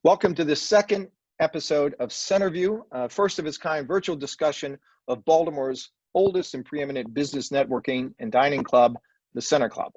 Welcome to the second episode of CenterView, first of its kind virtual discussion of Baltimore's oldest and preeminent business networking and dining club, the Center Club.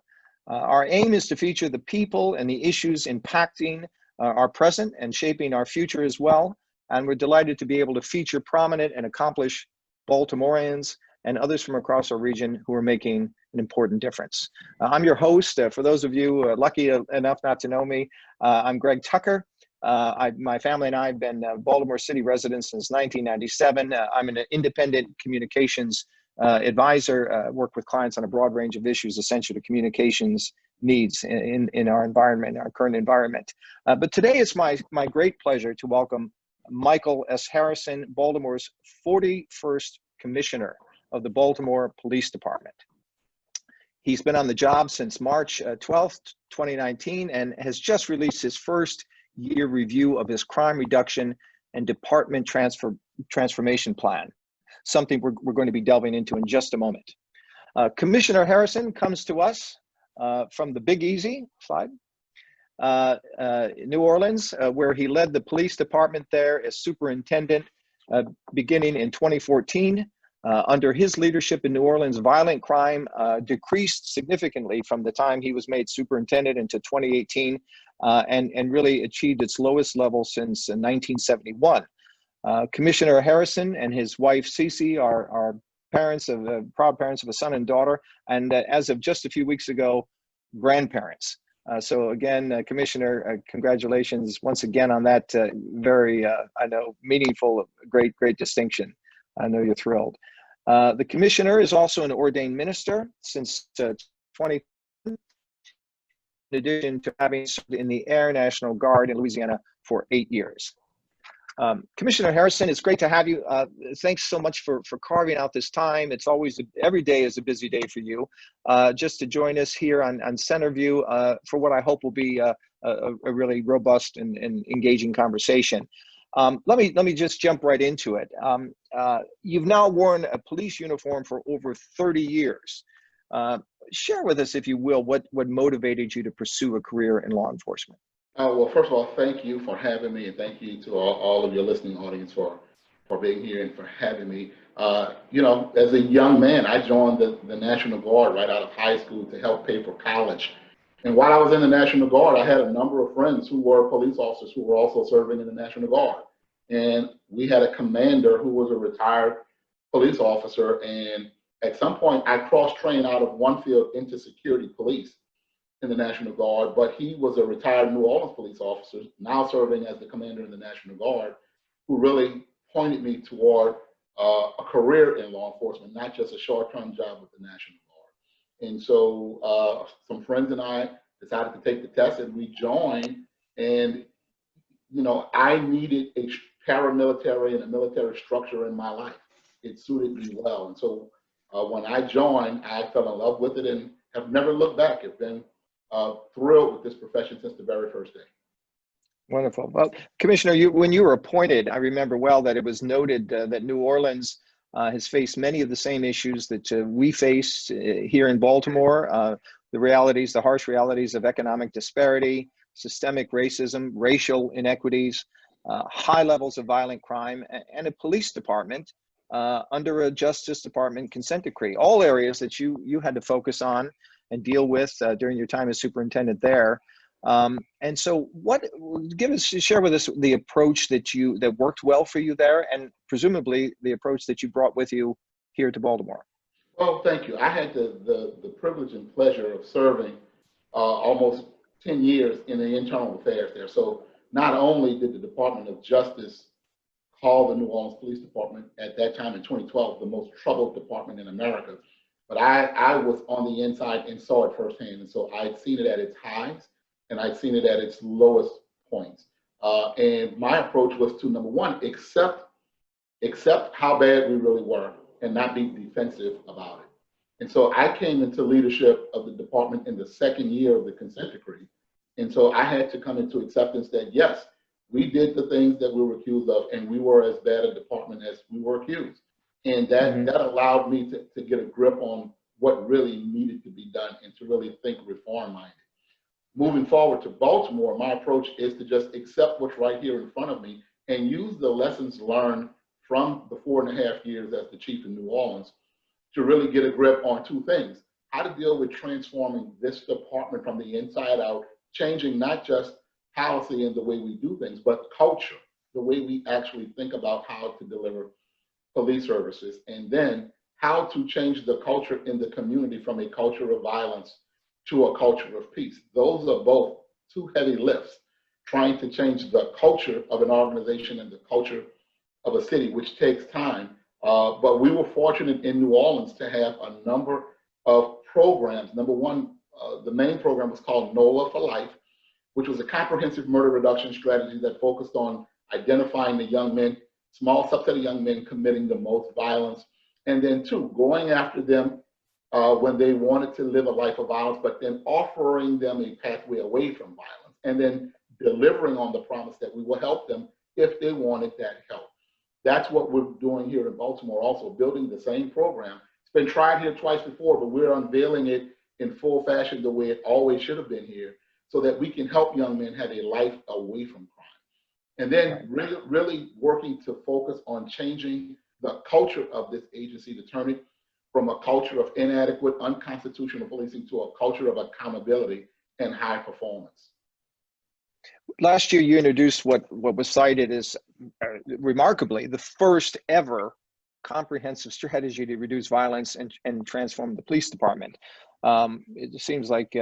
Our aim is to feature the people and the issues impacting our present and shaping our future as well. And we're delighted to be able to feature prominent and accomplished Baltimoreans and others from across our region who are making an important difference. I'm your host. For those of you lucky enough not to know me, I'm Greg Tucker. My family and I have been Baltimore City residents since 1997. I'm an independent communications advisor, work with clients on a broad range of issues essential to communications needs in our environment, our current environment. But today it's my great pleasure to welcome Michael S. Harrison, Baltimore's 41st Commissioner of the Baltimore Police Department. He's been on the job since March 12th, 2019, and has just released his first year review of his crime reduction and department transformation plan, something we're going to be delving into in just a moment. Commissioner Harrison comes to us from the Big Easy, slide, New Orleans, where he led the police department there as superintendent beginning in 2014. Under his leadership in New Orleans, violent crime decreased significantly from the time he was made superintendent into 2018, and really achieved its lowest level since 1971. Commissioner Harrison and his wife Cece are proud parents of a son and daughter, and as of just a few weeks ago, grandparents. So again, Commissioner, congratulations once again on that very, I know, meaningful, great distinction. I know you're thrilled. The Commissioner is also an ordained minister since 2010, in addition to having served in the Air National Guard in Louisiana for 8 years. Commissioner Harrison, it's great to have you. Thanks so much for carving out this time. It's always, every day is a busy day for you. Just to join us here on CenterView for what I hope will be a really robust and engaging conversation. Let me just jump right into it. You've now worn a police uniform for over 30 years. Share with us, if you will, what motivated you to pursue a career in law enforcement. Well, first of all, thank you for having me, and thank you to all of your listening audience for being here and for having me. You know, as a young man, I joined the National Guard right out of high school to help pay for college. And while I was in the National Guard, I had a number of friends who were police officers who were also serving in the National Guard. And we had a commander who was a retired police officer. And at some point, I cross-trained out of one field into security police in the National Guard. But he was a retired New Orleans police officer, now serving as the commander in the National Guard, who really pointed me toward a career in law enforcement, not just a short-term job with the National Guard. And so some friends and I decided to take the test, and we joined. And, you know, I needed a paramilitary and a military structure in my life. It suited me well. And so when I joined, I fell in love with it and have never looked back. I've been thrilled with this profession since the very first day. Wonderful. Well, Commissioner, when you were appointed, I remember well that it was noted that New Orleans has faced many of the same issues that we face here in Baltimore, the harsh realities of economic disparity, systemic racism, racial inequities, high levels of violent crime, and a police department under a Justice Department consent decree, all areas that you had to focus on and deal with during your time as superintendent there. And so share with us the approach that worked well for you there, and presumably the approach that you brought with you here to Baltimore. Well, thank you. I had the privilege and pleasure of serving almost 10 years in the internal affairs there. So not only did the Department of Justice call the New Orleans Police Department at that time in 2012 the most troubled department in America, but I was on the inside and saw it firsthand. And so I'd seen it at its highs and I'd seen it at its lowest points. And my approach was to, number one, accept how bad we really were and not be defensive about it. And so I came into leadership of the department in the second year of the consent decree. And so I had to come into acceptance that, yes, we did the things that we were accused of, and we were as bad a department as we were accused. And that allowed me to get a grip on what really needed to be done and to really think reform-minded. moving forward to Baltimore, my approach is to just accept what's right here in front of me and use the lessons learned from the 4.5 years as the chief in New Orleans to really get a grip on two things: how to deal with transforming this department from the inside out, changing not just policy and the way we do things, but culture, the way we actually think about how to deliver police services, and then how to change the culture in the community from a culture of violence to a culture of peace. Those are both two heavy lifts, trying to change the culture of an organization and the culture of a city, which takes time. But we were fortunate in New Orleans to have a number of programs. Number one, the main program was called NOLA for Life, which was a comprehensive murder reduction strategy that focused on identifying the young men, small subset of young men committing the most violence, and then two, going after them when they wanted to live a life of violence, but then offering them a pathway away from violence, and then delivering on the promise that we will help them if they wanted that help. That's what we're doing here in Baltimore, also building the same program. It's been tried here twice before, but we're unveiling it in full fashion the way it always should have been here, so that we can help young men have a life away from crime. And then really working to focus on changing the culture of this agency, to turn it from a culture of inadequate, unconstitutional policing to a culture of accountability and high performance. Last year, you introduced what was cited as remarkably the first ever comprehensive strategy to reduce violence and transform the police department. It seems like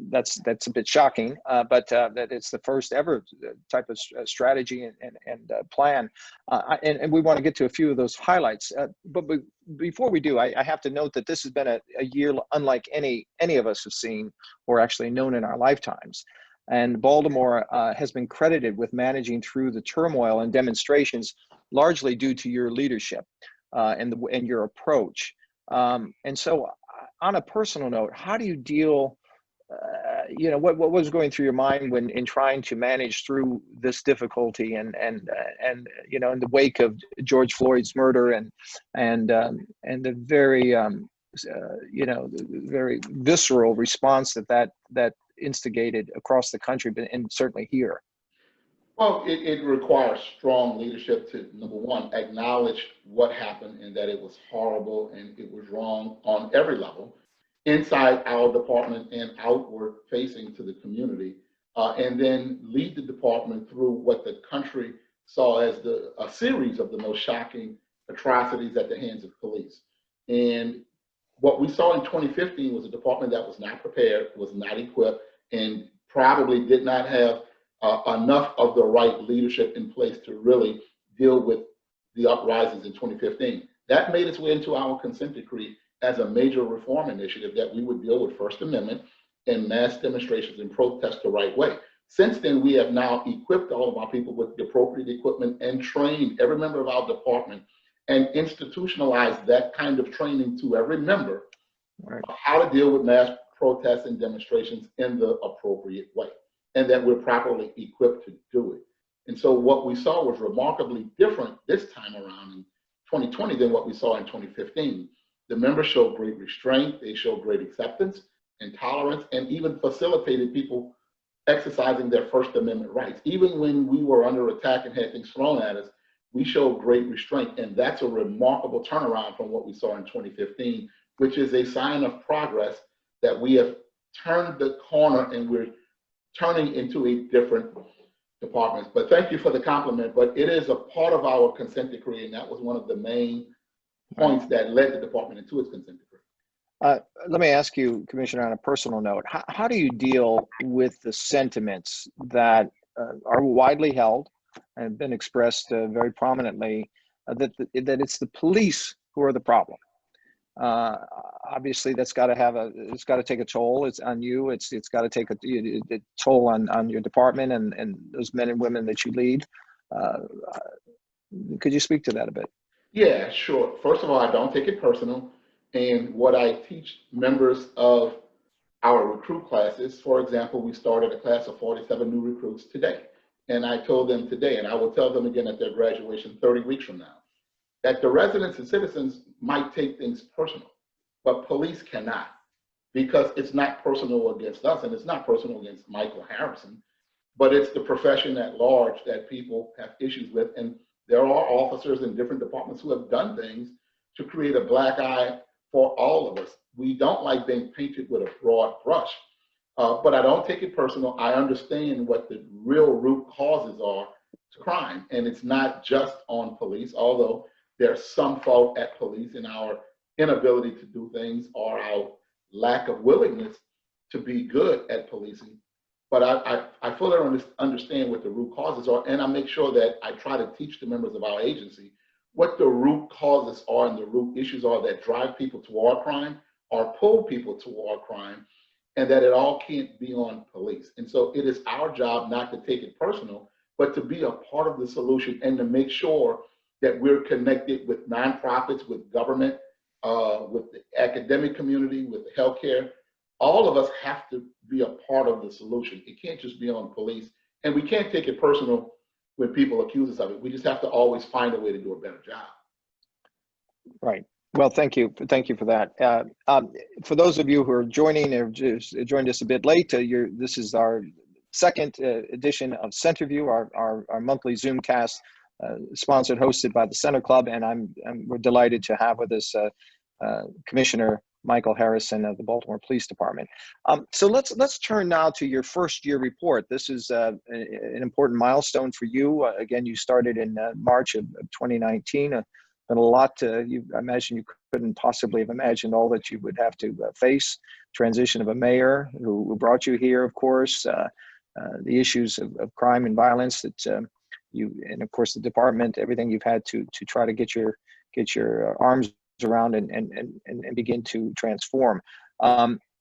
that's a bit shocking, but that it's the first ever type of strategy and plan. And we want to get to a few of those highlights. But before we do, I have to note that this has been a year unlike any of us have seen or actually known in our lifetimes. And Baltimore has been credited with managing through the turmoil and demonstrations largely due to your leadership and your approach. And so on a personal note, how do you deal, what was going through your mind when in trying to manage through this difficulty and in the wake of George Floyd's murder and the very, very visceral response that instigated across the country, and certainly here? Well, it requires strong leadership to, number one, acknowledge what happened and that it was horrible and it was wrong on every level, inside our department and outward facing to the community, and then lead the department through what the country saw as a series of the most shocking atrocities at the hands of police. And what we saw in 2015 was a department that was not prepared, was not equipped, and probably did not have enough of the right leadership in place to really deal with the uprisings in 2015. That made its way into our consent decree as a major reform initiative that we would deal with First Amendment and mass demonstrations and protests the right way. Since then, we have now equipped all of our people with the appropriate equipment and trained every member of our department and institutionalized that kind of training to every member of how to deal with mass protests and demonstrations in the appropriate way, and that we're properly equipped to do it. And so what we saw was remarkably different this time around in 2020 than what we saw in 2015. The members showed great restraint, they showed great acceptance and tolerance, and even facilitated people exercising their First Amendment rights. Even when we were under attack and had things thrown at us, we showed great restraint, and that's a remarkable turnaround from what we saw in 2015, which is a sign of progress that we have turned the corner and we're turning into a different department. But thank you for the compliment, but it is a part of our consent decree, and that was one of the main points that led the department into its consent decree. Let me ask you, Commissioner, on a personal note, how do you deal with the sentiments that are widely held and have been expressed very prominently that it's the police who are the problem? Obviously, it's got to take a toll. It's on you. It's got to take a toll on your department and those men and women that you lead. Could you speak to that a bit? Yeah, sure. First of all, I don't take it personal. And what I teach members of our recruit classes, for example, we started a class of 47 new recruits today. And I told them today, and I will tell them again at their graduation 30 weeks from now, that the residents and citizens might take things personal, but police cannot. because it's not personal against us and it's not personal against Michael Harrison, but it's the profession at large that people have issues with. And there are officers in different departments who have done things to create a black eye for all of us. We don't like being painted with a broad brush, but I don't take it personal. I understand what the real root causes are to crime. And it's not just on police, although there's some fault at police in our inability to do things or our lack of willingness to be good at policing. But I fully understand what the root causes are, and I make sure that I try to teach the members of our agency what the root causes are and the root issues are that drive people toward crime or pull people toward crime, and that it all can't be on police. And so it is our job not to take it personal, but to be a part of the solution and to make sure that we're connected with nonprofits, with government, with the academic community, with the healthcare. All of us have to be a part of the solution. It can't just be on police, and we can't take it personal when people accuse us of it. We just have to always find a way to do a better job. Right. Well, thank you. Thank you for that. For those of you who are joining or just joined us a bit late, this is our second edition of CenterView, our monthly Zoomcast, sponsored, hosted by the Center Club, and we're delighted to have with us Commissioner Michael Harrison of the Baltimore Police Department. So let's turn now to your first year report. This is an important milestone for you. Again, you started in March of 2019. Been a lot. I imagine you couldn't possibly have imagined all that you would have to face. Transition of a mayor who brought you here, of course. The issues of crime and violence that and of course the department, everything you've had to try to get your arms around and begin to transform.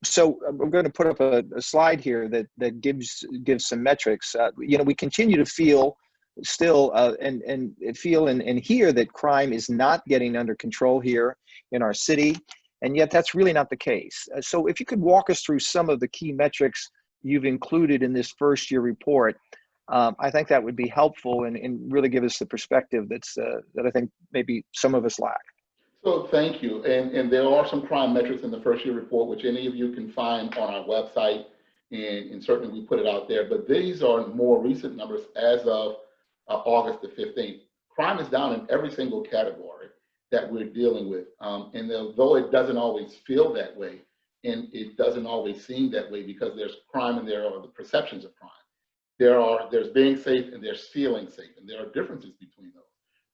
So we're going to put up a slide here that gives some metrics. We continue to feel still and feel and hear that crime is not getting under control here in our city, and yet that's really not the case. So if you could walk us through some of the key metrics you've included in this first year report, I think that would be helpful and really give us the perspective that I think maybe some of us lack. So thank you. And there are some crime metrics in the first year report, which any of you can find on our website, and certainly we put it out there. But these are more recent numbers as of August the 15th. Crime is down in every single category that we're dealing with. And though it doesn't always feel that way, and it doesn't always seem that way because there's crime and there are the perceptions of crime. There's being safe and there's feeling safe, and there are differences between those.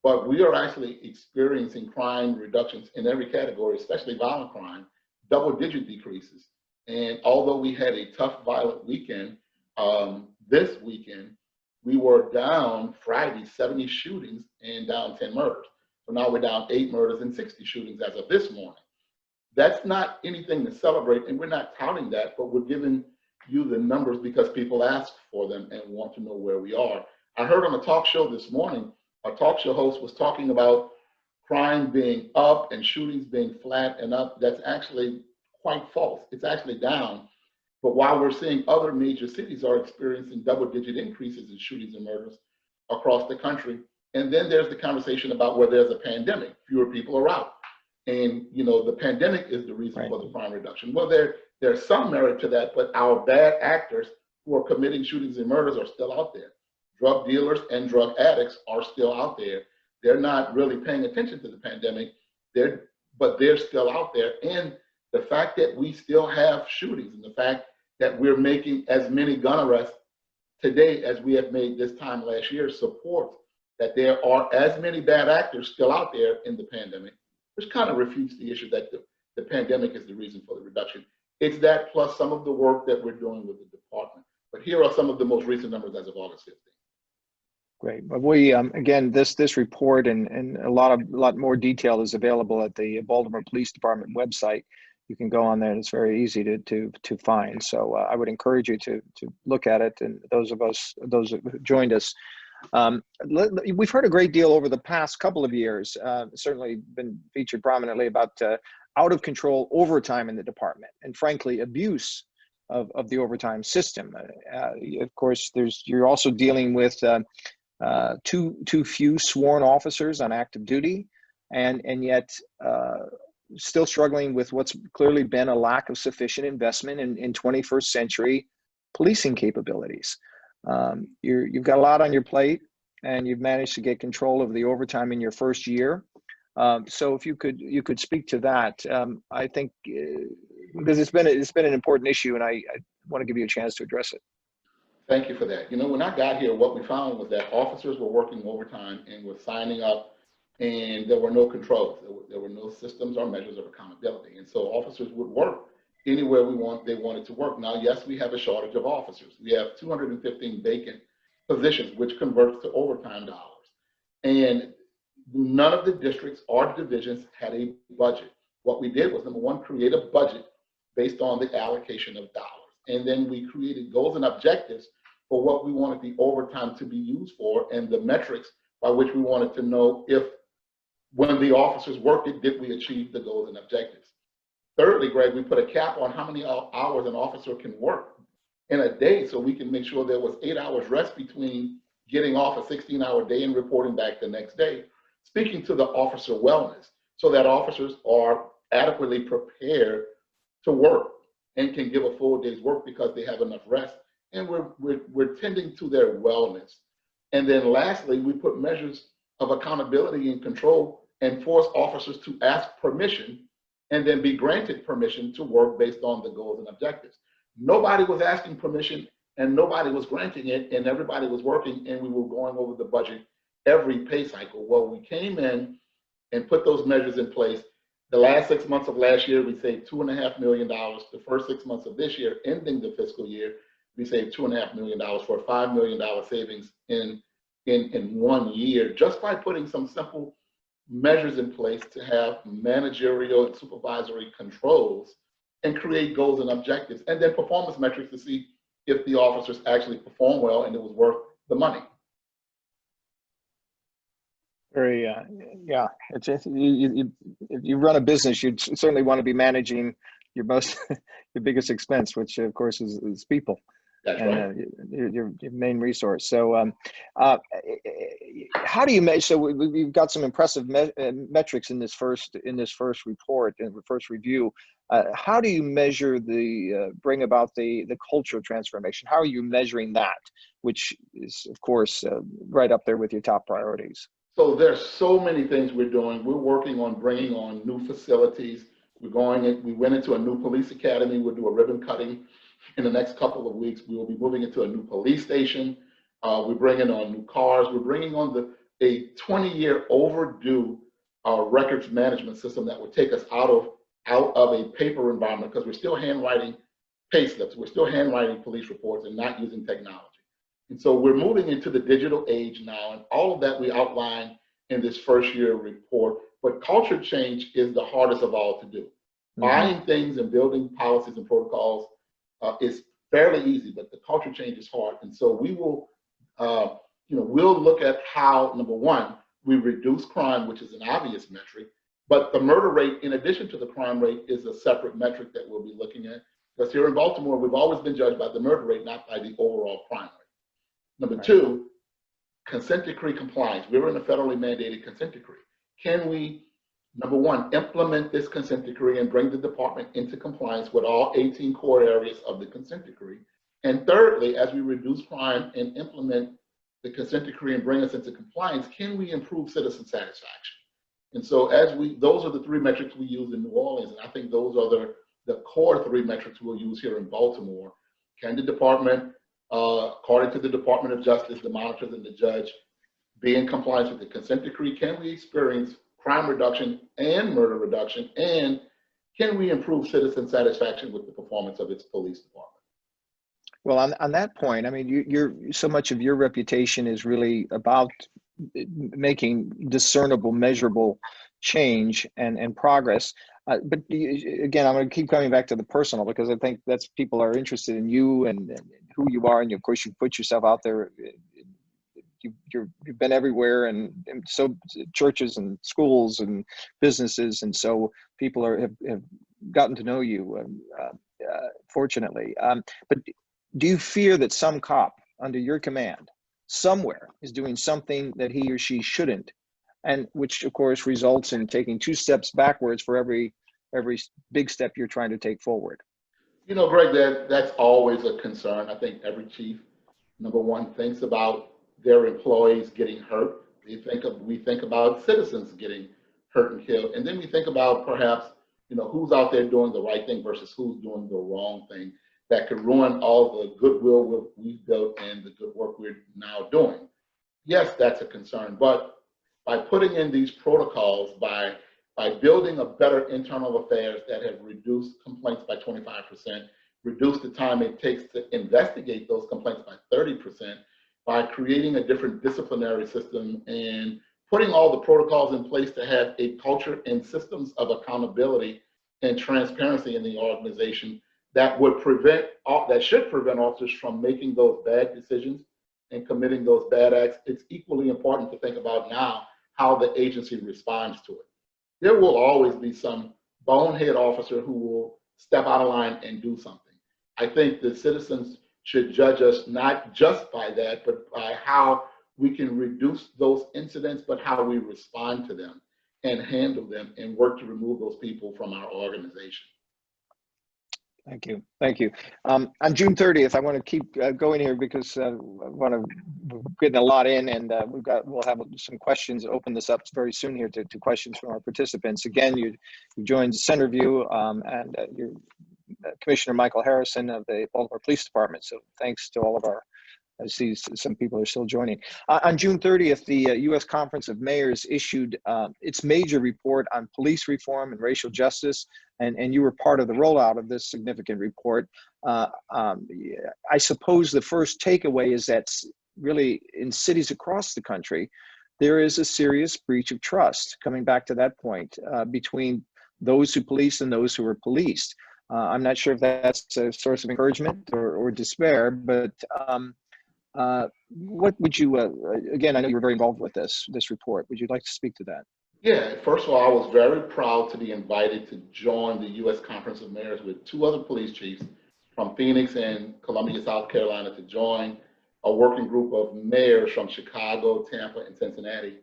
But we are actually experiencing crime reductions in every category, especially violent crime, double-digit decreases. And although we had a tough violent weekend, this weekend, we were down Friday 70 shootings and down 10 murders. So now we're down 8 murders and 60 shootings as of this morning. That's not anything to celebrate, and we're not touting that, but we're giving you the numbers because people ask for them and want to know where we are. I heard on a talk show this morning, a talk show host was talking about crime being up and shootings being flat and up. That's actually quite false. It's actually down. But while we're seeing other major cities are experiencing double-digit increases in shootings and murders across the country. And then there's the conversation about where there's a pandemic, fewer people are out. And the pandemic is the reason for the crime reduction. Well, there's some merit to that, but our bad actors who are committing shootings and murders are still out there. Drug dealers and drug addicts are still out there. They're not really paying attention to the pandemic, but they're still out there. And the fact that we still have shootings and the fact that we're making as many gun arrests today as we have made this time last year supports that there are as many bad actors still out there in the pandemic, which kind of refutes the issue that the pandemic is the reason for the reduction. It's that plus some of the work that we're doing with the department. But here are some of the most recent numbers as of August 15th. Great. Well, we again, this report and a lot more detail is available at the Baltimore Police Department website. You can go on there, and it's very easy to find. So I would encourage you to look at it. And those who joined us, we've heard a great deal over the past couple of years. Certainly been featured prominently about out of control overtime in the department, and frankly, abuse of the overtime system. Of course, you're also dealing with too few sworn officers on active duty, and yet still struggling with what's clearly been a lack of sufficient investment in 21st century policing capabilities. You've got a lot on your plate, and you've managed to get control of the overtime in your first year. So if you could speak to that, I think because it's been an important issue, and I want to give you a chance to address it. Thank you for that. When I got here, what we found was that officers were working overtime and were signing up, and there were no controls. There were no systems or measures of accountability. And so officers would work anywhere they wanted to work. Now, yes, we have a shortage of officers. We have 215 vacant positions, which converts to overtime dollars. And none of the districts or divisions had a budget. What we did was, number one, create a budget based on the allocation of dollars. And then we created goals and objectives for what we wanted the overtime to be used for, and the metrics by which we wanted to know if, when the officers worked it, did we achieve the goals and objectives. Thirdly, Greg, we put a cap on how many hours an officer can work in a day, so we can make sure there was 8 hours rest between getting off a 16-hour day and reporting back the next day, speaking to the officer wellness, so that officers are adequately prepared to work and can give a full day's work because they have enough rest, and we're tending to their wellness. And then lastly, we put measures of accountability and control and force officers to ask permission and then be granted permission to work based on the goals and objectives. Nobody was asking permission and nobody was granting it, and everybody was working, and we were going over the budget every pay cycle. Well, we came in and put those measures in place. The last 6 months of last year, we saved $2.5 million. The first 6 months of this year, ending the fiscal year, we saved $2.5 million for a $5 million savings in 1 year, just by putting some simple measures in place to have managerial and supervisory controls and create goals and objectives, and then performance metrics to see if the officers actually perform well and it was worth the money. Very, yeah. It's if you run a business, you'd certainly want to be managing your your biggest expense, which of course is people. That's and right. Your main resource. So, how do you measure? So we've got some impressive metrics in this first report and first review. How do you measure bring about the cultural transformation? How are you measuring that, which is of course right up there with your top priorities? So there's so many things we're doing. We're working on bringing on new facilities. We went into a new police academy. We'll do a ribbon cutting in the next couple of weeks. We will be moving into a new police station. We're bringing on new cars. We're bringing on a 20-year overdue records management system that would take us out of a paper environment, because we're still handwriting pay slips. We're still handwriting police reports and not using technology. And so we're moving into the digital age now, and all of that we outline in this first year report. But culture change is the hardest of all to do. Mm-hmm. Buying things and building policies and protocols is fairly easy, but the culture change is hard. And so we will, we'll look at how, number one, we reduce crime, which is an obvious metric, but the murder rate, in addition to the crime rate, is a separate metric that we'll be looking at. Because here in Baltimore, we've always been judged by the murder rate, not by the overall crime rate. Number two, consent decree compliance. We're in a federally mandated consent decree. Can we, number one, implement this consent decree and bring the department into compliance with all 18 core areas of the consent decree? And thirdly, as we reduce crime and implement the consent decree and bring us into compliance, can we improve citizen satisfaction? And so those are the three metrics we use in New Orleans, and I think those are the core three metrics we'll use here in Baltimore. Can the department, according to the Department of Justice, the monitors and the judge, be in compliance with the consent decree? Can we experience crime reduction and murder reduction? And can we improve citizen satisfaction with the performance of its police department? Well, on that point, I mean, you're so much of your reputation is really about making discernible, measurable change and progress. But again, I'm going to keep coming back to the personal, because I think that's people are interested in you and who you are, and of course you put yourself out there. You've been everywhere, and so churches and schools and businesses, and so people have gotten to know you, fortunately. But do you fear that some cop under your command somewhere is doing something that he or she shouldn't, and which of course results in taking 2 steps backwards for every big step you're trying to take forward. You know, Greg, that's always a concern. I think every chief, number one, thinks about their employees getting hurt. We think about citizens getting hurt and killed, and then we think about perhaps, you know, who's out there doing the right thing versus who's doing the wrong thing that could ruin all the goodwill we've built and the good work we're now doing. Yes, that's a concern, but by putting in these protocols, by building a better internal affairs that have reduced complaints by 25%, reduced the time it takes to investigate those complaints by 30%, by creating a different disciplinary system and putting all the protocols in place to have a culture and systems of accountability and transparency in the organization that should prevent officers from making those bad decisions and committing those bad acts. It's equally important to think about now how the agency responds to it. There will always be some bonehead officer who will step out of line and do something. I think the citizens should judge us not just by that, but by how we can reduce those incidents, but how we respond to them and handle them and work to remove those people from our organization. Thank you. Thank you. On June 30th, I want to keep going here because we're getting a lot in, and we'll have some questions. Open this up very soon here to questions from our participants. Again, you joined CenterView, and you're Commissioner Michael Harrison of the Baltimore Police Department. So thanks to all of our. I see some people are still joining. On June 30th, the U.S. Conference of Mayors issued its major report on police reform and racial justice, and you were part of the rollout of this significant report. I suppose the first takeaway is that really in cities across the country, there is a serious breach of trust, coming back to that point, between those who police and those who are policed. I'm not sure if that's a source of encouragement or despair, but what would you, again, I know you were very involved with this report. Would you like to speak to that? Yeah, first of all, I was very proud to be invited to join the U.S. Conference of Mayors with 2 other police chiefs from Phoenix and Columbia, South Carolina, to join a working group of mayors from Chicago, Tampa, and Cincinnati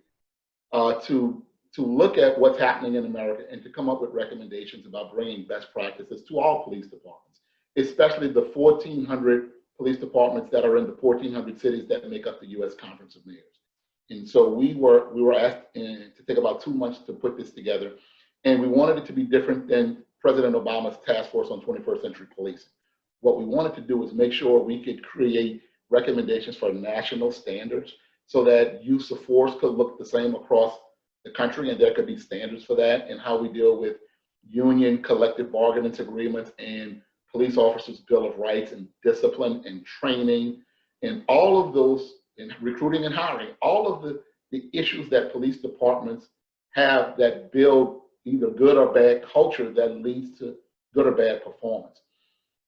to look at what's happening in America and to come up with recommendations about bringing best practices to all police departments, especially the 1,400 police departments that are in the 1,400 cities that make up the U.S. Conference of Mayors. And so we were asked to take about 2 months to put this together, and we wanted it to be different than President Obama's task force on 21st century policing. What we wanted to do was make sure we could create recommendations for national standards so that use of force could look the same across the country, and there could be standards for that, and how we deal with union collective bargaining agreements and police officers' Bill of Rights and discipline and training and all of those, in recruiting and hiring, all of the issues that police departments have that build either good or bad culture that leads to good or bad performance.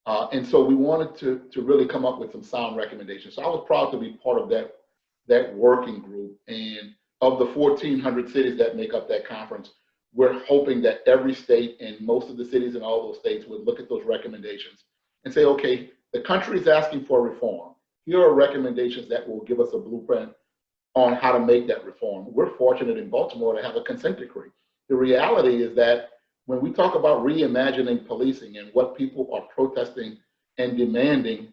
And so we wanted to really come up with some sound recommendations. So I was proud to be part of that working group. And of the 1,400 cities that make up that conference, we're hoping that every state and most of the cities in all those states would look at those recommendations and say, okay, the country is asking for reform. Here are recommendations that will give us a blueprint on how to make that reform. We're fortunate in Baltimore to have a consent decree. The reality is that when we talk about reimagining policing and what people are protesting and demanding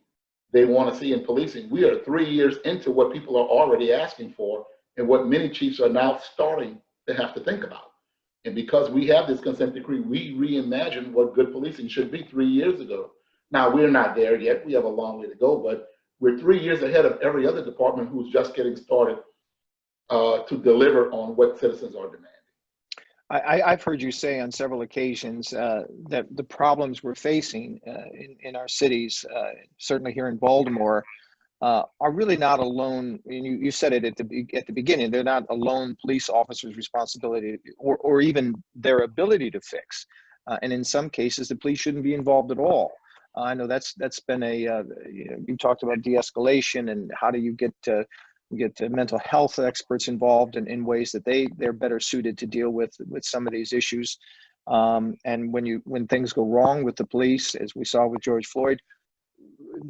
they want to see in policing, we are 3 years into what people are already asking for and what many chiefs are now starting to have to think about. And because we have this consent decree, we reimagined what good policing should be 3 years ago. Now, we're not there yet. We have a long way to go, but we're 3 years ahead of every other department who's just getting started to deliver on what citizens are demanding. I've heard you say on several occasions that the problems we're facing in our cities, certainly here in Baltimore, are really not alone. And you said it at the beginning. They're not alone police officers' responsibility or even their ability to fix. And in some cases, the police shouldn't be involved at all. I know that's been you talked about de-escalation and how do you get mental health experts involved in ways that they're better suited to deal with some of these issues. And when things go wrong with the police, as we saw with George Floyd,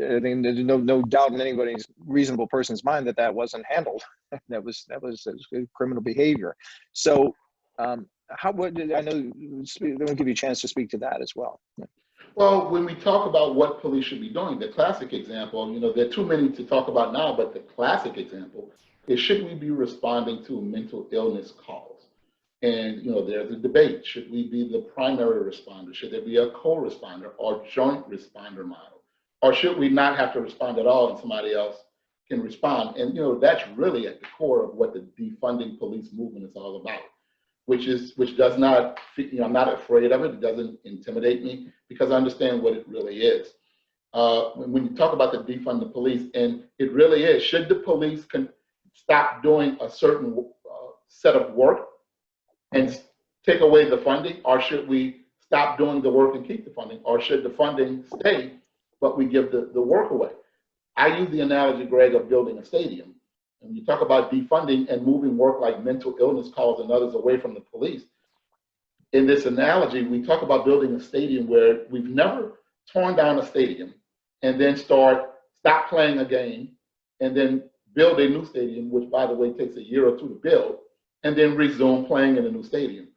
I mean, there's no doubt in anybody's reasonable person's mind that that wasn't handled. that was criminal behavior. So how would I know? Let me give you a chance to speak to that as well. Well, when we talk about what police should be doing, the classic example, there are too many to talk about now, but the classic example is, should we be responding to mental illness calls? And, there's a debate. Should we be the primary responder? Should there be a co-responder or joint responder model? Or should we not have to respond at all and somebody else can respond? And, that's really at the core of what the defunding police movement is all about. Which does not, I'm not afraid of it. It doesn't intimidate me because I understand what it really is. When you talk about the defund the police, and it really is, should the police stop doing a certain set of work and take away the funding, or should we stop doing the work and keep the funding, or should the funding stay, but we give the work away? I use the analogy, Greg, of building a stadium. When you talk about defunding and moving work like mental illness calls and others away from the police, in this analogy, we talk about building a stadium where we've never torn down a stadium and then stop playing a game and then build a new stadium, which, by the way, takes a year or two to build, and then resume playing in a new stadium.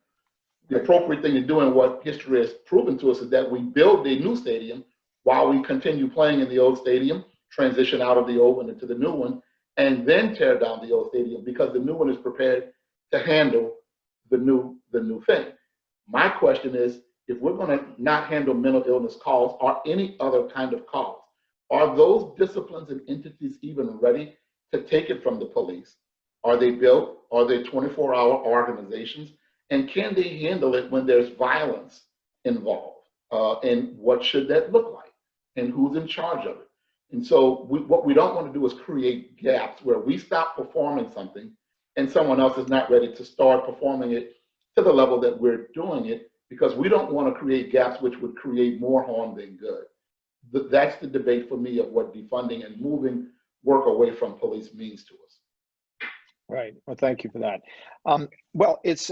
The appropriate thing to do, and what history has proven to us, is that we build a new stadium while we continue playing in the old stadium, transition out of the old one into the new one, and then tear down the old stadium because the new one is prepared to handle the new thing. My question is, if we're going to not handle mental illness calls or any other kind of calls, are those disciplines and entities even ready to take it from the police? Are they built? Are they 24-hour organizations? And can they handle it when there's violence involved? And what should that look like? And who's in charge of it? And so what we don't want to do is create gaps where we stop performing something and someone else is not ready to start performing it to the level that we're doing it, because we don't want to create gaps which would create more harm than good. That's the debate for me of what defunding and moving work away from police means to us. Right. Well, thank you for that. Well, it's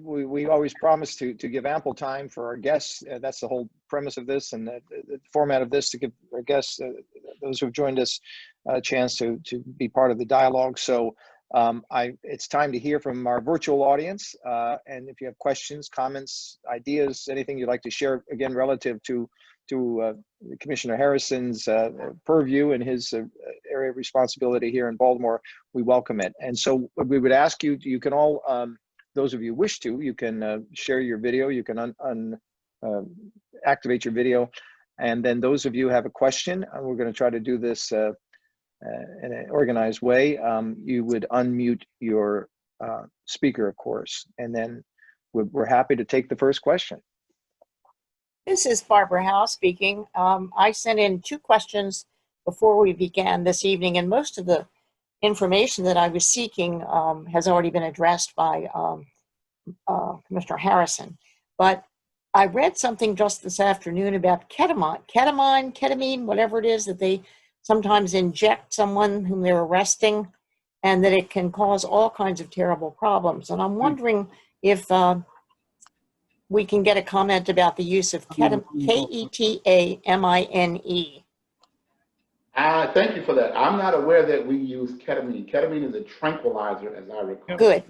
we always promise to give ample time for our guests. That's the whole premise of this, and the format of this, to give our guests, those who have joined us, a chance to be part of the dialogue. So it's time to hear from our virtual audience. And if you have questions, comments, ideas, anything you'd like to share, again, relative to Commissioner Harrison's purview and his area of responsibility here in Baltimore, we welcome it. And so we would ask you, you can all, those of you who wish to, you can share your video, you can activate your video. And then those of you who have a question, we're going to try to do this in an organized way. You would unmute your speaker, of course, and then we're happy to take the first question. This is Barbara Howe speaking. I sent in 2 questions before we began this evening, and most of the information that I was seeking has already been addressed by Commissioner Harrison. But I read something just this afternoon about ketamine, whatever it is, that they sometimes inject someone whom they're arresting, and that it can cause all kinds of terrible problems. And I'm wondering if we can get a comment about the use of ketamine, Ketamine. Thank you for that. I'm not aware that we use ketamine. Ketamine is a tranquilizer, as I recall. Good.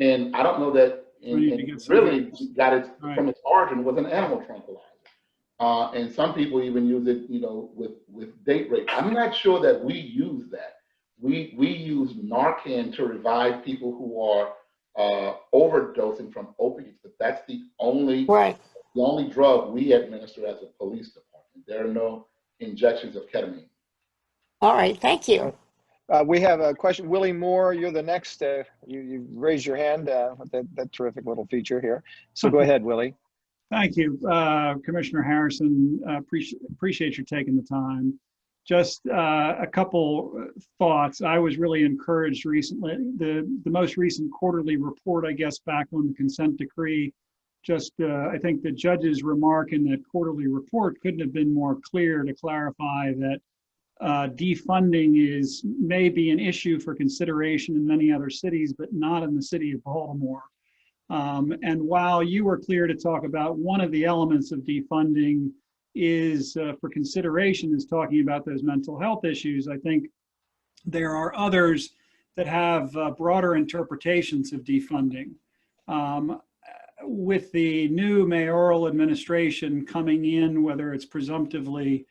And I don't know that really got it from its origin was an animal tranquilizer. And some people even use it, with date rape. I'm not sure that we use that. We use Narcan to revive people who are overdosing from opiates, but that's the only drug we administer as a police department. There are no injections of ketamine. All right, thank you. We have a question. Willie Moore, you're the next. You raised your hand with that terrific little feature here. So go ahead, Willie. Thank you, Commissioner Harrison. Appreciate you taking the time. Just a couple thoughts. I was really encouraged recently. The most recent quarterly report, I guess, back on the consent decree, I think the judge's remark in that quarterly report couldn't have been more clear to clarify that defunding may be an issue for consideration in many other cities, but not in the city of Baltimore. And while you were clear to talk about one of the elements of defunding is for consideration is talking about those mental health issues. I think there are others that have broader interpretations of defunding. With the new mayoral administration coming in, whether it's presumptively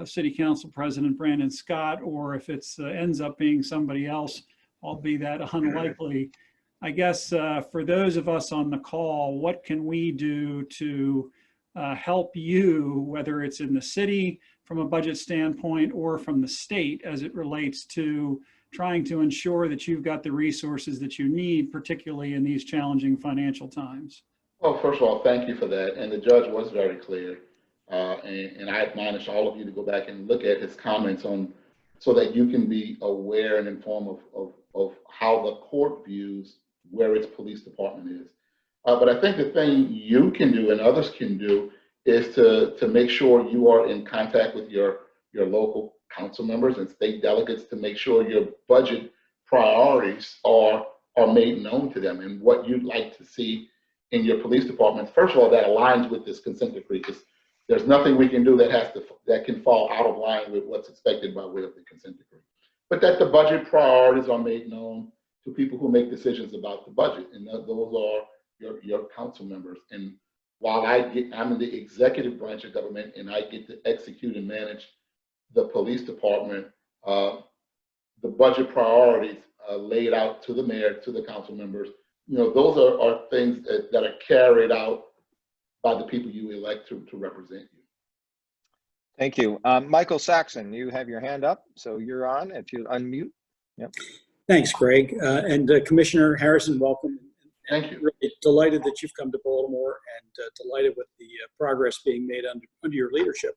City Council President Brandon Scott, or if it ends up being somebody else, albeit that unlikely, I guess for those of us on the call, what can we do to help you, whether it's in the city from a budget standpoint or from the state as it relates to trying to ensure that you've got the resources that you need, particularly in these challenging financial times? Well, first of all, thank you for that. And the judge was very clear. And I admonish all of you to go back and look at his comments on, so that you can be aware and informed of how the court views where its police department is. But I think the thing you can do and others can do is to make sure you are in contact with your local council members and state delegates to make sure your budget priorities are made known to them and what you'd like to see in your police department. First of all, that aligns with this consent decree, because there's nothing we can do that can fall out of line with what's expected by way of the consent decree. But that the budget priorities are made known to people who make decisions about the budget, and those are your council members. And while I'm in the executive branch of government and I get to execute and manage the police department, the budget priorities laid out to the mayor, to the council members, those are things that are carried out by the people you elect to represent you. Thank you. Michael Saxon, you have your hand up, so you're on. If you unmute. Yep. Thanks, Greg. And Commissioner Harrison, welcome. Thank you. Really delighted that you've come to Baltimore, and delighted with the progress being made under your leadership.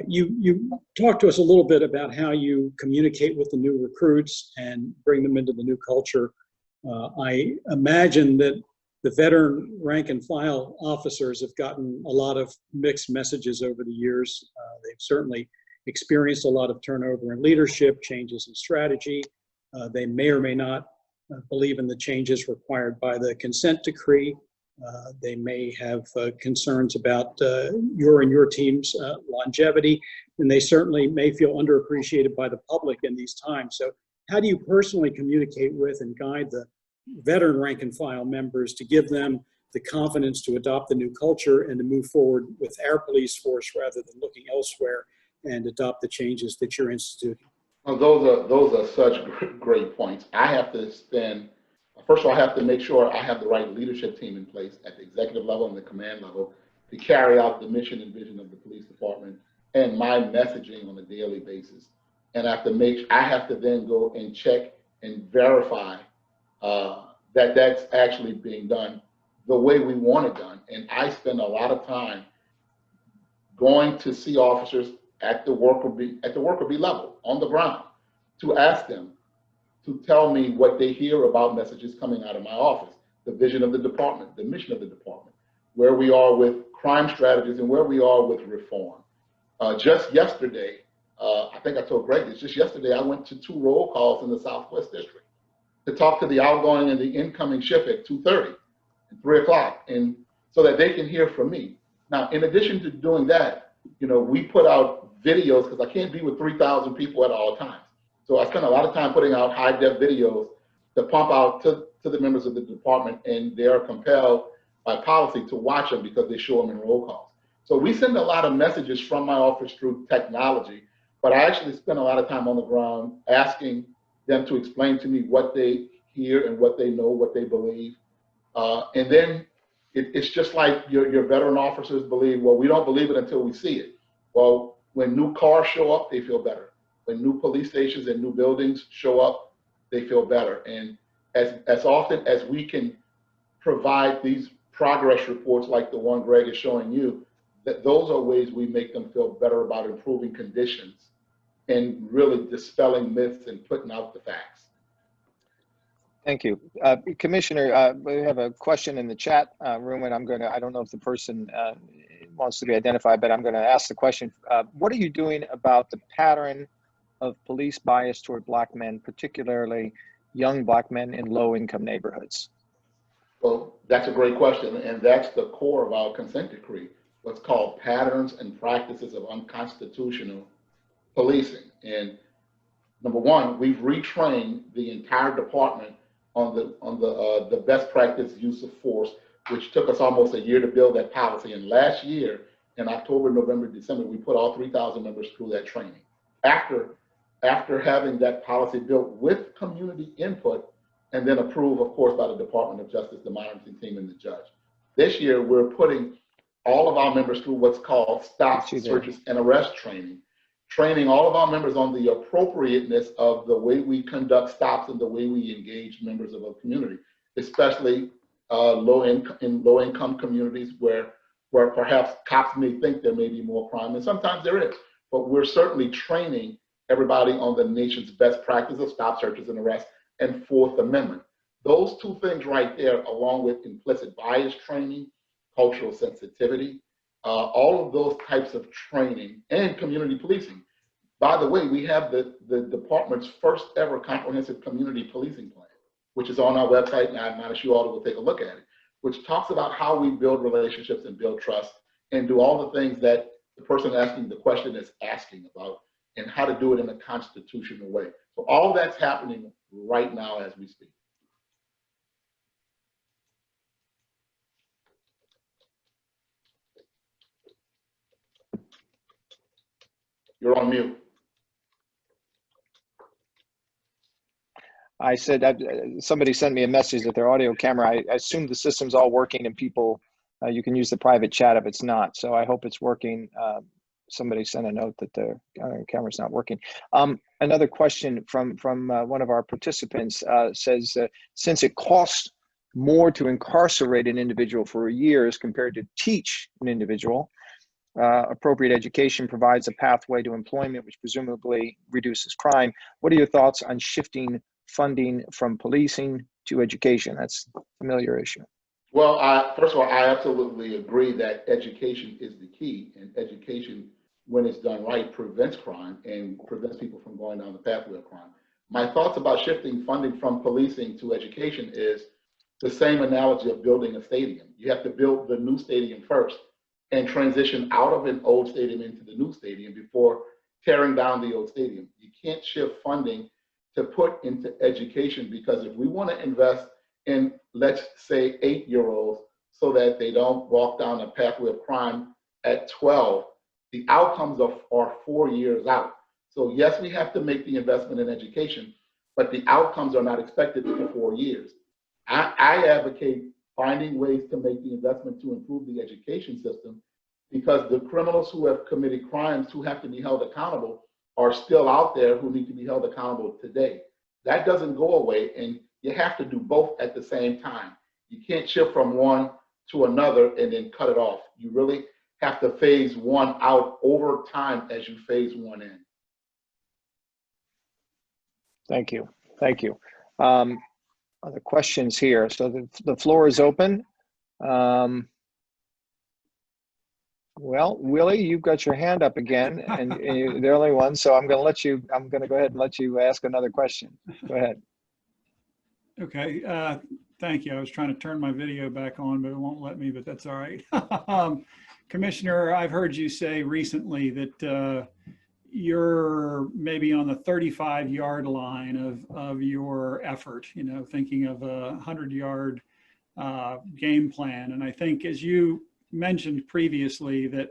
You talked to us a little bit about how you communicate with the new recruits and bring them into the new culture. I imagine that the veteran rank and file officers have gotten a lot of mixed messages over the years. They've certainly experienced a lot of turnover in leadership, changes in strategy. They may or may not believe in the changes required by the consent decree. They may have concerns about your and your team's longevity, and they certainly may feel underappreciated by the public in these times. So how do you personally communicate with and guide the veteran rank and file members to give them the confidence to adopt the new culture and to move forward with our police force rather than looking elsewhere and adopt the changes that you're instituting? Well, those are such great points. I have to first of all, I have to make sure I have the right leadership team in place at the executive level and the command level to carry out the mission and vision of the police department and my messaging on a daily basis. And I have to then go and check and verify that that's actually being done the way we want it done. And I spend a lot of time going to see officers at the worker bee level on the ground to ask them to tell me what they hear about messages coming out of my office, the vision of the department, the mission of the department, where we are with crime strategies and where we are with reform. Just yesterday, I think I told Greg this, just yesterday I went to 2 roll calls in the Southwest District to talk to the outgoing and the incoming shift at 2:30 and 3 o'clock, and so that they can hear from me. Now, in addition to doing that, we put out videos because I can't be with 3,000 people at all times. So I spend a lot of time putting out high-def videos to pump out to the members of the department, and they are compelled by policy to watch them because they show them in roll calls. So we send a lot of messages from my office through technology, but I actually spend a lot of time on the ground asking them to explain to me what they hear and what they know, what they believe. And then it's just like your veteran officers believe, well, we don't believe it until we see it. Well, when new cars show up, they feel better. When new police stations and new buildings show up, they feel better. And as often as we can provide these progress reports like the one Greg is showing you, those are ways we make them feel better about improving conditions and really dispelling myths and putting out the facts. Thank you. Commissioner, we have a question in the chat room, and I don't know if the person wants to be identified, but I'm going to ask the question. What are you doing about the pattern of police bias toward Black men, particularly young Black men in low-income neighborhoods? Well, that's a great question, and that's the core of our consent decree. what's called patterns and practices of unconstitutional policing. And number one, we've retrained the entire department on the best practice use of force, which took us almost a year to build that policy. And last year, in October, November, December, we put all 3,000 members through that training. After having that policy built with community input and then approved, of course, by the Department of Justice, the monitoring team, and the judge. This year, we're putting all of our members through what's called stop, searches, and arrest training all of our members on the appropriateness of the way we conduct stops and the way we engage members of a community, especially low-income communities where perhaps cops may think there may be more crime, and sometimes there is. But we're certainly training everybody on the nation's best practice of stop, searches, and arrests and Fourth Amendment. Those two things right there, along with implicit bias training, cultural sensitivity, all of those types of training, and community policing. By the way, we have the department's first ever comprehensive community policing plan, which is on our website, and I admonish you all to go take a look at it, which talks about how we build relationships and build trust and do all the things that the person asking the question is asking about, and how to do it in a constitutional way. So all that's happening right now as we speak. You're on mute. I said that somebody sent me a message that their audio camera, I assume the system's all working and people, you can use the private chat if it's not. So I hope it's working. Somebody sent a note that their camera's not working. Another question from one of our participants says, since it costs more to incarcerate an individual for a year as compared to teach an individual, appropriate education provides a pathway to employment, which presumably reduces crime. What are your thoughts on shifting funding from policing to education? That's a familiar issue. Well, first of all, I absolutely agree that education is the key, and education, when it's done right, prevents crime and prevents people from going down the pathway of crime. My thoughts about shifting funding from policing to education is the same analogy of building a stadium. You have to build the new stadium first and transition out of an old stadium into the new stadium before tearing down the old stadium. You can't shift funding to put into education, because if we want to invest in, let's say, 8-year-olds so that they don't walk down a pathway of crime at 12, the outcomes are 4 years out. So yes, we have to make the investment in education, but the outcomes are not expected for 4 years. I advocate finding ways to make the investment to improve the education system, because the criminals who have committed crimes who have to be held accountable are still out there who need to be held accountable today. That doesn't go away, and you have to do both at the same time. You can't shift from one to another and then cut it off. You really have to phase one out over time as you phase one in. Thank you. Thank you. Other questions here. So the floor is open. Well, Willie, you've got your hand up again, and you're the only one. So I'm going to go ahead and let you ask another question. Go ahead. Okay. Thank you. I was trying to turn my video back on, but it won't let me, but that's all right. Commissioner, I've heard you say recently that you're maybe on the 35-yard line of your effort, you know, thinking of a 100-yard game plan. And I think, as you mentioned previously, that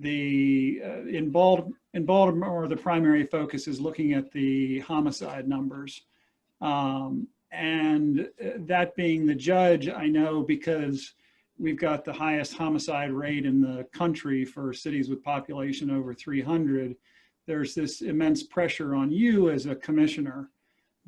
in Baltimore, the primary focus is looking at the homicide numbers. And that being the judge, I know, because we've got the highest homicide rate in the country for cities with population over 300, there's this immense pressure on you as a commissioner.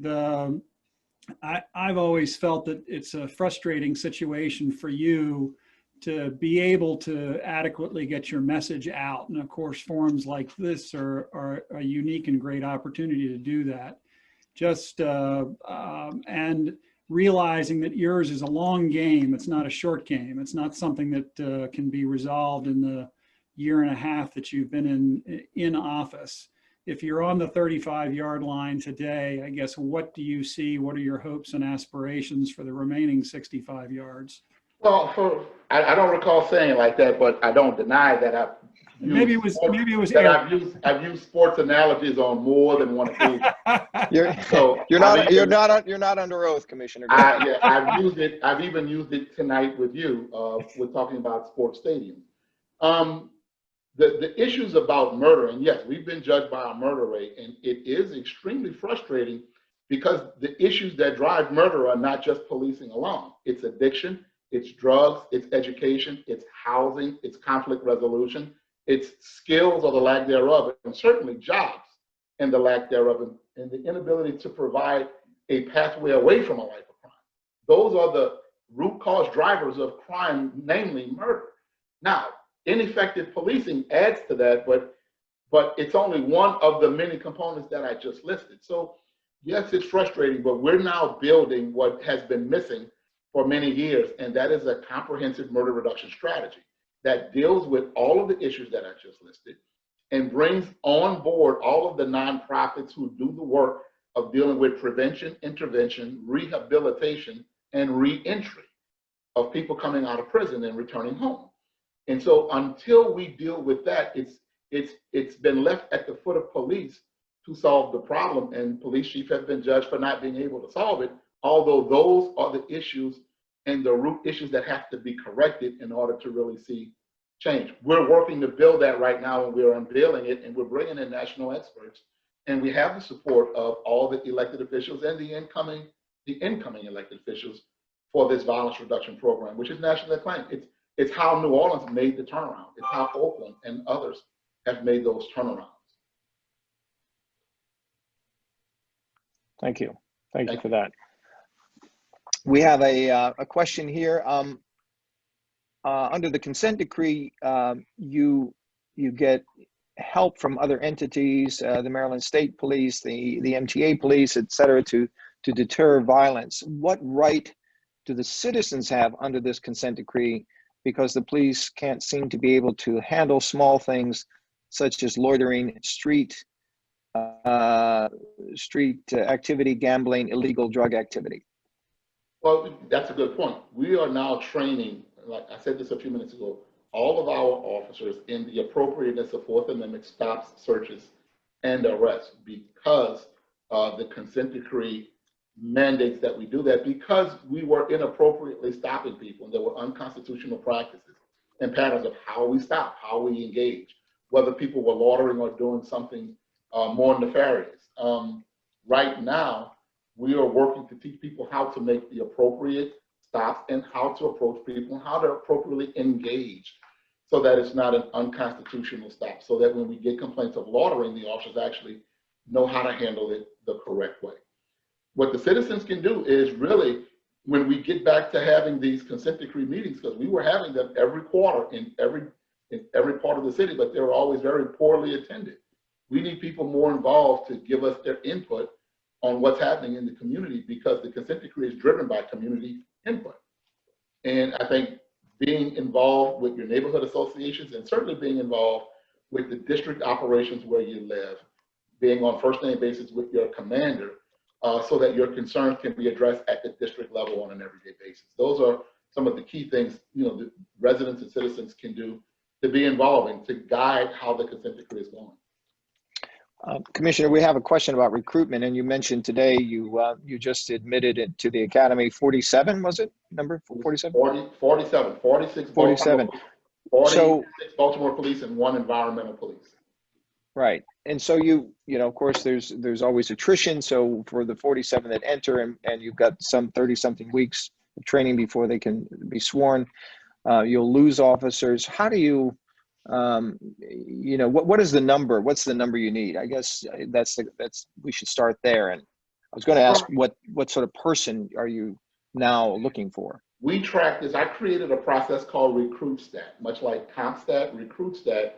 I've always felt that it's a frustrating situation for you to be able to adequately get your message out. And of course, forums like this are a unique and great opportunity to do that. And realizing that yours is a long game, it's not a short game. It's not something that can be resolved in the year and a half that you've been in office. If you're on the 35-yard line today, I guess, what do you see? What are your hopes and aspirations for the remaining 65 yards? Well, I don't recall saying it like that, but I don't deny that Maybe it was I've used sports analogies on more than one occasion. You're So you're not under oath, Commissioner. Go ahead. Yeah, I've used it. I've even used it tonight with you. We're talking about sports stadiums. Um, the issues about murder, and yes, we've been judged by our murder rate, and it is extremely frustrating because the issues that drive murder are not just policing alone. It's addiction, it's drugs, it's education, it's housing, it's conflict resolution, it's skills or the lack thereof, and certainly jobs and the lack thereof, and the inability to provide a pathway away from a life of crime. Those are the root cause drivers of crime, namely murder. Now, ineffective policing adds to that, but it's only one of the many components that I just listed. So yes, it's frustrating, but we're now building what has been missing for many years, and that is a comprehensive murder reduction strategy that deals with all of the issues that I just listed and brings on board all of the nonprofits who do the work of dealing with prevention, intervention, rehabilitation, and reentry of people coming out of prison and returning home. And so until we deal with that, it's been left at the foot of police to solve the problem, and police chiefs have been judged for not being able to solve it, although those are the issues and the root issues that have to be corrected in order to really see change. We're working to build that right now, and we're unveiling it, and we're bringing in national experts, and we have the support of all the elected officials and the incoming elected officials for this violence reduction program, which is nationally acclaimed. It's how New Orleans made the turnaround. It's how Oakland and others have made those turnarounds. Thank you. Thank you for that. We have a question here. Under the consent decree, you get help from other entities, the Maryland State Police, the MTA Police, et cetera, to deter violence. What right do the citizens have under this consent decree? Because the police can't seem to be able to handle small things such as loitering, street activity, gambling, illegal drug activity. Well, that's a good point. We are now training, like I said this a few minutes ago, all of our officers in the appropriateness of Fourth Amendment stops, searches, and arrests because the consent decree mandates that we do that, because we were inappropriately stopping people and there were unconstitutional practices and patterns of how we stop, how we engage, whether people were loitering or doing something more nefarious. Right now, we are working to teach people how to make the appropriate stops and how to approach people and how to appropriately engage so that it's not an unconstitutional stop, so that when we get complaints of loitering, the officers actually know how to handle it the correct way. What the citizens can do is really, when we get back to having these consent decree meetings, because we were having them every quarter in every part of the city, but they were always very poorly attended. We need people more involved to give us their input on what's happening in the community, because the consent decree is driven by community input. And I think being involved with your neighborhood associations, and certainly being involved with the district operations where you live, being on first name basis with your commander, so that your concerns can be addressed at the district level on an everyday basis. Those are some of the key things, the residents and citizens can do to be involved and to guide how the consent decree is going. Commissioner, we have a question about recruitment, and you mentioned today you just admitted it to the academy. 47, was it? Number 47? 46 Baltimore police and 1 environmental police. Right. And so you know, of course, there's always attrition. So for the 47 that enter, and you've got some 30-something weeks of training before they can be sworn, you'll lose officers. How do you, what is the number? What's the number you need? I guess we should start there. And I was going to ask, what sort of person are you now looking for? We track this. I created a process called RecruitStat, much like CompStat, RecruitStat.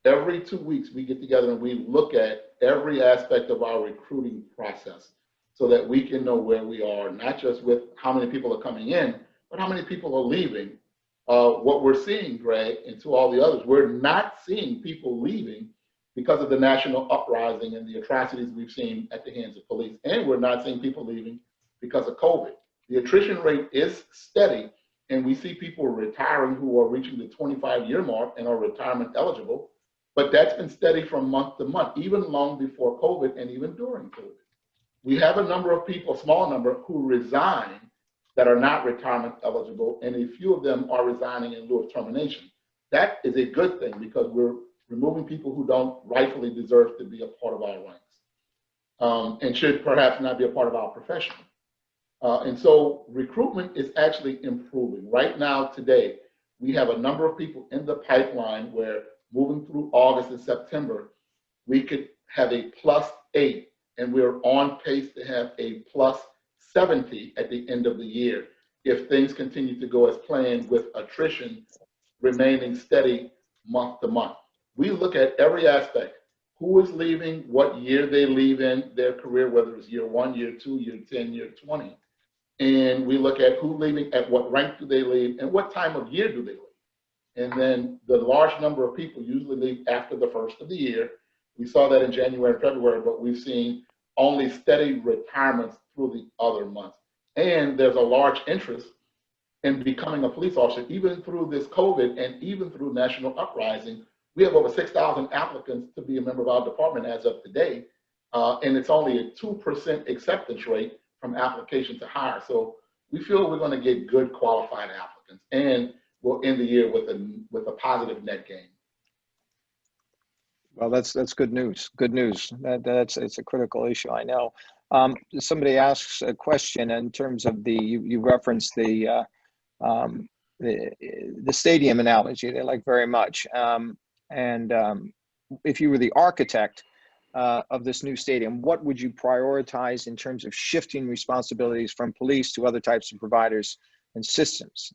Every 2 weeks, we get together and we look at every aspect of our recruiting process so that we can know where we are, not just with how many people are coming in, but how many people are leaving. What we're seeing, Greg, and to all the others, we're not seeing people leaving because of the national uprising and the atrocities we've seen at the hands of police. And we're not seeing people leaving because of COVID. The attrition rate is steady, and we see people retiring who are reaching the 25-year mark and are retirement eligible, but that's been steady from month to month, even long before COVID and even during COVID. We have a number of people, a small number, who resign that are not retirement eligible, and a few of them are resigning in lieu of termination. That is a good thing because we're removing people who don't rightfully deserve to be a part of our ranks and should perhaps not be a part of our profession. And so recruitment is actually improving. Right now, today, we have a number of people in the pipeline where moving through August and September, we could have a +8, and we're on pace to have a +70 at the end of the year if things continue to go as planned with attrition remaining steady month to month. We look at every aspect. Who is leaving, what year they leave in their career, whether it's year 1, year 2, year 10, year 20. And we look at who's leaving, at what rank do they leave, and what time of year do they leave. And then the large number of people usually leave after the first of the year. We saw that in January and February, but we've seen only steady retirements through the other months. And there's a large interest in becoming a police officer, even through this COVID and even through national uprising. We have over 6,000 applicants to be a member of our department as of today, and it's only a 2% acceptance rate from application to hire. So we feel we're going to get good qualified applicants, and we'll end the year with a positive net gain. Well, that's good news. Good news. It's a critical issue, I know. Somebody asks a question in terms of you referenced the stadium analogy they like very much. If you were the architect of this new stadium, what would you prioritize in terms of shifting responsibilities from police to other types of providers and systems?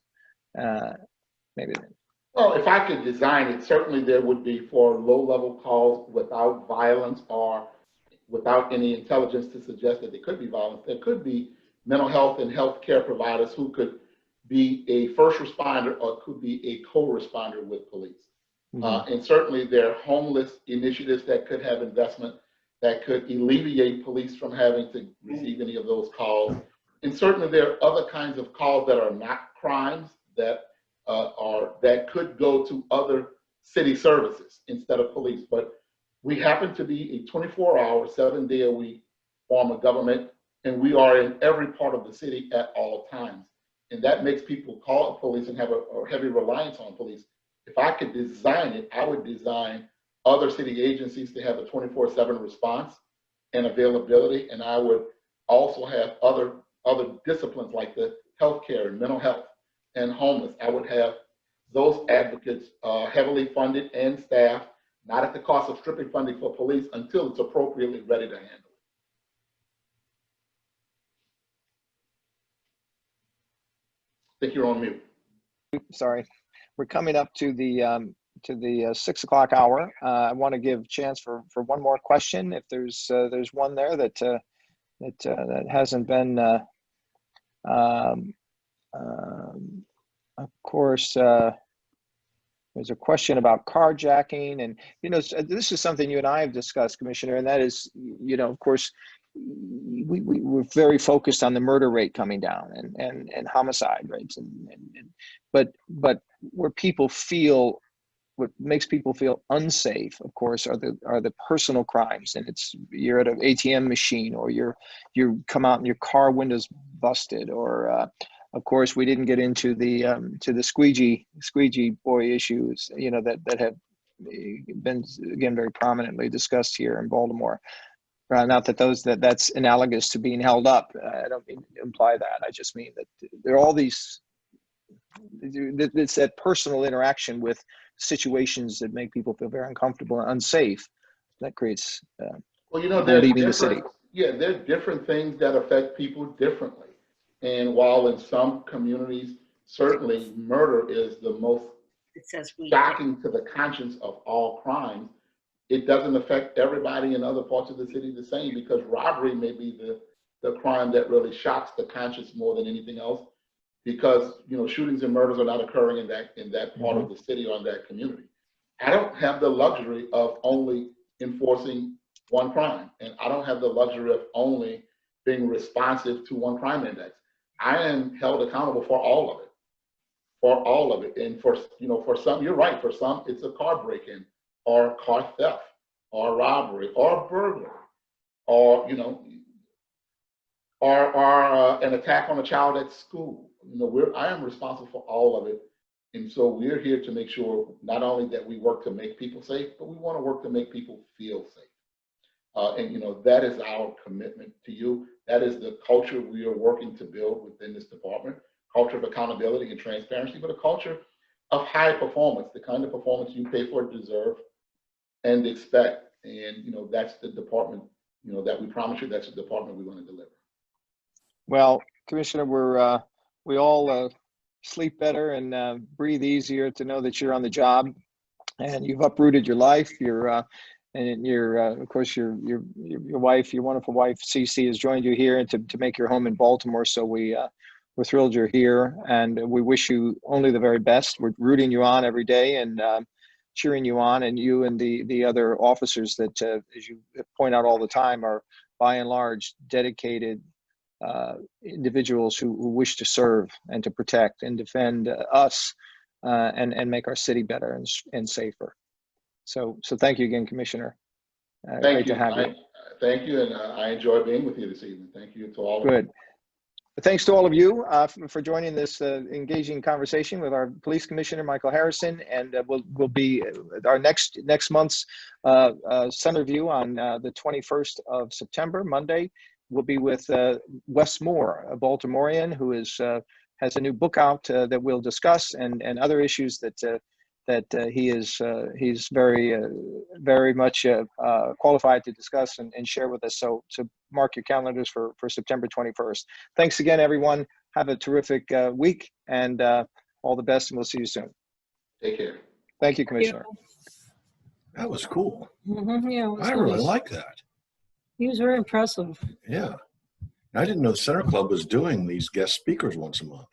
Maybe. Well, if I could design it, certainly there would be for low-level calls without violence or without any intelligence to suggest that there could be violence. There could be mental health and healthcare providers who could be a first responder or could be a co-responder with police. Mm-hmm. And certainly there are homeless initiatives that could have investment that could alleviate police from having to receive any of those calls. And certainly there are other kinds of calls that are not crimes that that could go to other city services instead of police. But we happen to be a 24-hour, 7-day-a-week form of government, and we are in every part of the city at all times. And that makes people call police and have a heavy reliance on police. If I could design it, I would design other city agencies to have a 24/7 response and availability, and I would also have other disciplines like the healthcare and mental health and homeless. I would have those advocates heavily funded and staffed, not at the cost of stripping funding for police until it's appropriately ready to handle it. I think you're on mute. Sorry, we're coming up to the 6 o'clock hour. I want to give chance for one more question. If there's one there that hasn't been. Of course, there's a question about carjacking, and this is something you and I have discussed, Commissioner, and that is, of course, we're very focused on the murder rate coming down and homicide rates, but where people feel, what makes people feel unsafe, of course, are the personal crimes, and you're at an ATM machine, or you come out and your car window's busted, or of course, we didn't get into the squeegee boy issues, that have been, again, very prominently discussed here in Baltimore. Not that that's analogous to being held up. I don't mean to imply that. I just mean that there are all these. It's that personal interaction with situations that make people feel very uncomfortable and unsafe. That creates they're leaving the city. Yeah, there are different things that affect people differently. And while in some communities, certainly murder is the most shocking to the conscience of all crimes, it doesn't affect everybody in other parts of the city the same, because robbery may be the crime that really shocks the conscience more than anything else, because shootings and murders are not occurring in that part of the city or in that community. I don't have the luxury of only enforcing one crime, and I don't have the luxury of only being responsive to one crime index. I am held accountable for all of it. for all of it. And for, you know, for some, you're right, for some, it's a car break-in or car theft or robbery or burglary or, you know, or an attack on a child at school. You know, I am responsible for all of it. And so we're here to make sure not only that we work to make people safe, but we want to work to make people feel safe. And, you know, that is our commitment to you. That is the culture we are working to build within this department, culture of accountability and transparency, but a culture of high performance, the kind of performance you pay for, deserve, and expect. And, you know, that's the department, you know, that we promise you, that's the department we're going to deliver. Well, Commissioner, we all sleep better and breathe easier to know that you're on the job, and you've uprooted your life. And of course, your wife, your wonderful wife, Cece, has joined you here and to make your home in Baltimore. So we're thrilled you're here, and we wish you only the very best. We're rooting you on every day and cheering you on, and you and the other officers that, as you point out all the time, are by and large dedicated individuals who wish to serve and to protect and defend us and make our city better and safer. So thank you again, Commissioner. Great to have you. Thank you, and I enjoy being with you this evening. Thank you to all of you. Good. Thanks to all of you for joining this engaging conversation with our Police Commissioner, Michael Harrison, and we'll be our next month's CenterView on the 21st of September, Monday. We'll be with Wes Moore, a Baltimorean who has a new book out that we'll discuss, and other issues that he's very much qualified to discuss and share with us. So mark your calendars for September 21st. Thanks again, everyone. Have a terrific week, and all the best, and we'll see you soon. Take care. Thank you, Commissioner. That was cool. Mm-hmm, yeah, it was I really nice. like that. He was very impressive. Yeah. I didn't know Center Club was doing these guest speakers once a month.